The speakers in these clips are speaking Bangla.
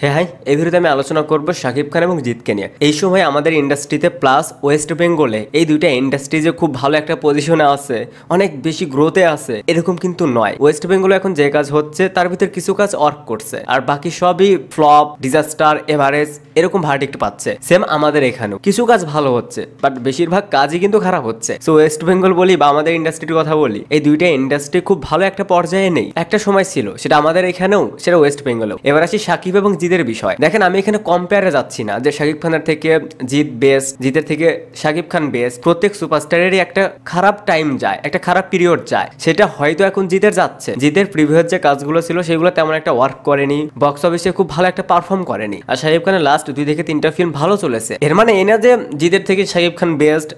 হ্যাঁ হাই, এই ভিডিওতে আমি আলোচনা করব শাকিব খান এবং জিতকে নিয়ে। এই সময় আমাদের ইন্ডাস্ট্রিতে প্লাস ওয়েস্ট বেঙ্গলে এই দুইটা ইন্ডাস্ট্রি যে খুব ভালো একটা পজিশনে আছে, অনেক বেশি গ্রোথে আছে, এরকম কিন্তু নয়। ওয়েস্ট বেঙ্গলে এখন যে কাজ হচ্ছে তার ভিতরে কিছু কাজ ওয়ার্ক করছে, আর বাকি সবই ফ্লপ, ডিজাস্টার, এভারেজ এরকম ভার্ডিক্ট পাচ্ছে। সেম আমাদের এখানেও কিছু কাজ ভালো হচ্ছে, বাট বেশিরভাগ কাজই কিন্তু খারাপ হচ্ছে। সো ওয়েস্ট বেঙ্গল বলি বা আমাদের ইন্ডাস্ট্রির কথা বলি, এই দুইটা ইন্ডাস্ট্রি খুব ভালো একটা পর্যায়ে নেই। একটা সময় ছিল, সেটা আমাদের এখানেও, সেটা ওয়েস্ট বেঙ্গলেও। এবার আসি শাকিব এবং জিতের বিষয়। দেখেন, আমি এখানে কম্পেয়ারে যাচ্ছি না যে শাকিব খানের থেকে জিত বেস্ট, জিতের থেকে শাকিব খান বেস্ট। প্রত্যেক সুপারস্টারেরই একটা খারাপ টাইম যায়, একটা খারাপ পিরিয়ড যায়। সেটা হয়তো এখন জিতের যাচ্ছে। জিতের প্রিভিয়াস যে কাজগুলো ছিল সেগুলো তেমন একটা ওয়ার্ক করেনি, বক্স অফিসে খুব ভালো একটা পারফর্ম করেনি। আর শাকিব খানের লাস্ট 2 থেকে 3টা ফিল্ম ভালো চলেছে। এর মানে এই না যে জিতের থেকে শাকিব খান বেস্ট,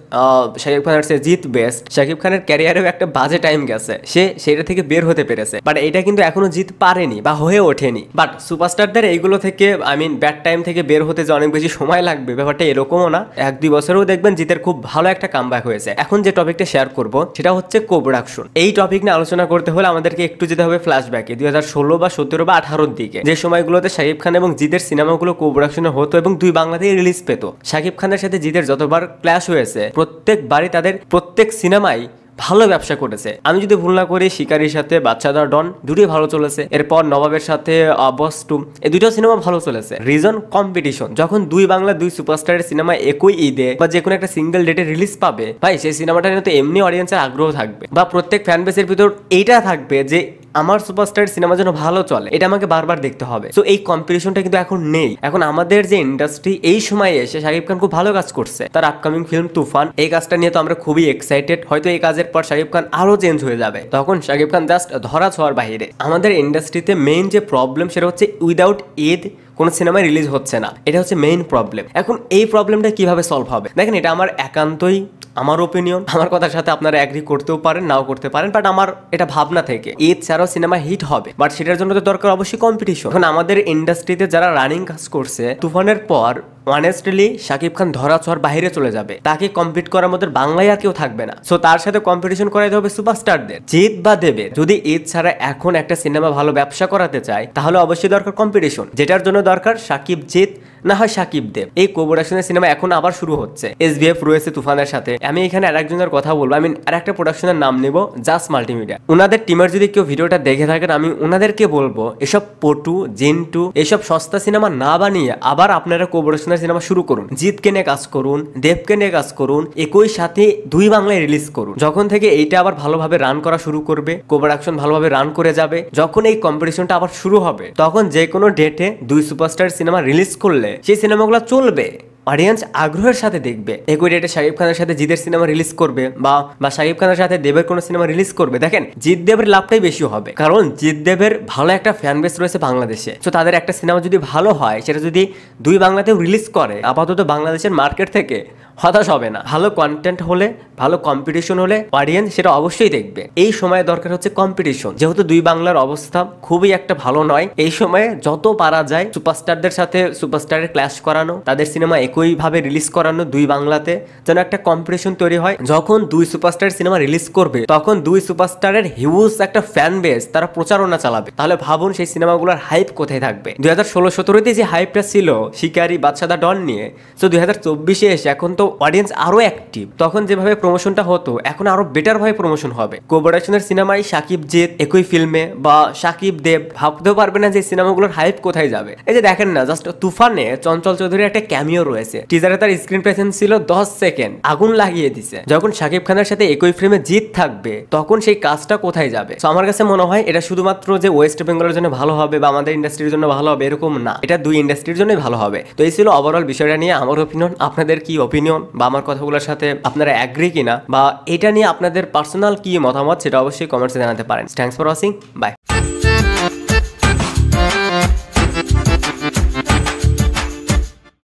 শাকিব খানের চেয়ে জিত বেস্ট। শাকিব খানের ক্যারিয়ারেও একটা বাজে টাইম গেছে, সে সেটা থেকে বের হতে পেরেছে, বাট এটা কিন্তু এখনো জিত পারেনি বা হয়ে ওঠেনি। বাট সুপারস্টারদের এইগুলো থেকে, আই মিন ব্যাড টাইম থেকে বের হতে যে অনেক বেশি সময় লাগবে, ব্যাপারটা এরকমও না। 1-2 বছরেও দেখবেন জিতের খুব ভালো একটা কামব্যাক হয়েছে। এখন যে টপিকটা শেয়ার করব সেটা হচ্ছে কো-প্রোডাকশন। এই টপিক নিয়ে আলোচনা করতে হলে আমাদেরকে একটু যেতে হবে ফ্ল্যাশব্যাকে 2016 বা 17 বা 18 দিকে, যে সময়গুলোতে শাকিব খান এবং জিতের সিনেমাগুলো কো-প্রোডাকশনে হতো এবং 2 বাংলাতেই রিলিজ পেত। শাকিব খানের সাথে জিতের যতবার ক্ল্যাশ হয়েছে, প্রত্যেকবারই তাদের প্রত্যেক সিনেমাই ভালো ব্যবসা করেছে। আমি যদি ভুল না করি, শিকারির সাথে বাচ্চাদার ডন দুটোই ভালো চলেছে। এরপর নবাবের সাথে বস 2, এই দুটো সিনেমা ভালো চলেছে। Reason competition. যখন 2 বাংলা 2 সুপারস্টারের সিনেমা একই ঈদে বা যে কোনো একটা সিঙ্গেল ডেটে রিলিজ পাবে, ভাই সেই সিনেমাটা নিয়ে তো এমনি অডিয়েন্সের আগ্রহ থাকবে, বা প্রত্যেক ফ্যান বেসের ভিতর এইটা থাকবে যে আমার সুপারস্টার সিনেমা যেন ভালো চলে, এটা আমাকে বারবার দেখতে হবে। সো এই কম্পিটিশনটা কিন্তু এখন নেই। এখন আমাদের যে ইন্ডাস্ট্রি, এই সময়ে এসে শাকিব খান খুব ভালো কাজ করছে। তার আপকামিং ফিল্ম তুফান, এই কাজটা নিয়ে তো আমরা খুবই এক্সাইটেড। হয়তো এই কাজের পর শাকিব খান আরো চেঞ্জ হয়ে যাবে, তখন শাকিব খান জাস্ট ধরা ছোঁয়ার বাইরে। আমাদের ইন্ডাস্ট্রিতে মেইন যে প্রবলেম সেটা হচ্ছে উইদাউট ঈদ কোনো সিনেমা রিলিজ হচ্ছে না, এটা হচ্ছে মেইন প্রবলেম। এখন এই প্রবলেমটা কিভাবে সলভ হবে? দেখেন, এটা আমার একান্তই আমার ওপিনিয়ন। আমার কথার সাথে আপনারা এগ্রি করতেও পারেন, নাও করতে পারেন, বাট আমার এটা ভাবনা থেকে ঈদ ছাড়াও সিনেমা হিট হবে, বাট সেটার জন্য তো দরকার অবশ্যই কম্পিটিশন। এখন আমাদের ইন্ডাস্ট্রিতে যারা রানিং কাজ করছে, তুফানের পর অনেস্টলি শাকিব খান ধরা ছোঁয়ার বাইরে চলে যাবে। তাকে কম্পিট করার মধ্যে বাংলায় আর কেউ থাকবে না। সো তার সাথে কম্পিটিশন করাইতে হবে সুপারস্টারদের, জিত বা দেবের। যদি ঈদ ছাড়া এখন একটা সিনেমা ভালো ব্যবসা করাতে চায়, তাহলে অবশ্যই দরকার কম্পিটিশন, যেটার জন্য দরকার শাকিব জিত, না হয় শাকিব দেব। এই কোপ্রোডাকশনের সিনেমা এখন আবার শুরু হচ্ছে। SBF রয়েছে তুফানের সাথে। আমি এখানে আরেকজনের কথা বলবো, আমি আরেকটা প্রোডাকশনের নাম নেব, জাস্ট মাল্টিমিডিয়া। ওনাদের টিমের যদি কেউ ভিডিওটা দেখে থাকেন, আমি ওনাদেরকে বলবো এসব পটু, জিন্টু, এসব সস্তা সিনেমা না বানিয়ে আবার আপনারা কোপ্রোডাকশনের সিনেমা শুরু করুন। জিতকে নিয়ে কাজ করুন, দেবকে নিয়ে কাজ করুন, একই সাথে 2 বাংলায় রিলিজ করুন। যখন থেকে এইটা আবার ভালোভাবে রান করা শুরু করবে, কোপ্রোডাকশন ভালোভাবে রান করে যাবে, যখন এই কম্পিটিশনটা আবার শুরু হবে, তখন যে কোনো ডেটে 2 সুপারস্টার সিনেমা রিলিজ করলে সেই সিনেমাগুলো চলবে, অডিয়েন্স আগ্রহের সাথে দেখবে। একই ডেটে শাকিব খানের সাথে জিতের সিনেমা রিলিজ করবে, বা শাকিব খানের সাথে দেবের কোনো সিনেমা রিলিজ করবে, দেখেন জিত দেবের লাভটাই বেশি হবে, কারণ জিত দেবের ভালো একটা ফ্যান বেস রয়েছে বাংলাদেশে। তো তাদের একটা সিনেমা যদি ভালো হয়, সেটা যদি 2 বাংলাতেও রিলিজ করে, আপাতত বাংলাদেশের মার্কেট থেকে হতাশ হবে না। ভালো কন্টেন্ট হলে, ভালো কম্পিটিশন হলে অডিয়েন্স সেটা অবশ্যই দেখবে। এই সময়ে দরকার হচ্ছে কম্পিটিশন। যেহেতু 2 বাংলার অবস্থা খুবই একটা ভালো নয়, এই সময়ে যত পারা যায় সুপারস্টারদের সাথে সুপারস্টারের ক্ল্যাশ করানো, তাদের সিনেমা একইভাবে রিলিজ করানো 2 বাংলাতে, যেন একটা কম্পিটিশন তৈরি হয়। যখন 2 সুপারস্টার সিনেমা রিলিজ করবে, তখন 2 সুপারস্টারের হিউজ একটা ফ্যান বেস তারা প্রচারণা চালাবে। তাহলে ভাবুন সেই সিনেমাগুলোর হাইপ কোথায় থাকবে। 2016-17 যে হাইপটা ছিল শিকারি, বাদশাদা ডন নিয়ে, তো 2024-এ এসে এখন তো অডিয়েন্স আরো অ্যাক্টিভ। তখন যেভাবে প্রমোশনটা হতো, এখন আরো বেটার ভাবে প্রমোশন হবে। কোপ্রোডাকশনের সিনেমায় শাকিব জিত একই ফিল্মে, বা শাকিব দেব, ভাবতেও পারবে না যে সিনেমাগুলোর হাইপ কোথায় যাবে। এই যে দেখেন না, জাস্ট তুফানে চঞ্চল চৌধুরীর একটা ক্যামিও রয়েছে। টিজারে তার স্ক্রিন প্রেজেন্স ছিল 10 সেকেন্ড, আগুন লাগিয়ে দিছে। যখন শাকিব খানের সাথে একই ফ্রেমে জিত থাকবে, তখন সেই কাজটা কোথায় যাবে? তো আমার কাছে মনে হয় এটা শুধুমাত্র যে ওয়েস্ট বেঙ্গলের জন্য ভালো হবে বা আমাদের ইন্ডাস্ট্রির জন্য ভালো হবে এরকম না, এটা 2 ইন্ডাস্ট্রির জন্যই ভালো হবে। তো এই ছিল ওভারঅল বিষয়টা নিয়ে আমার ওপিনিয়ন। আপনাদের কি ওপিনিয়ন, বা আমার কথাগুলোর সাথে আপনারা অ্যাগ্রি কিনা, বা এটা নিয়ে আপনাদের পার্সোনাল কি মতামত, সেটা অবশ্যই কমেন্টসে জানাতে পারেন। Thanks for watching, by.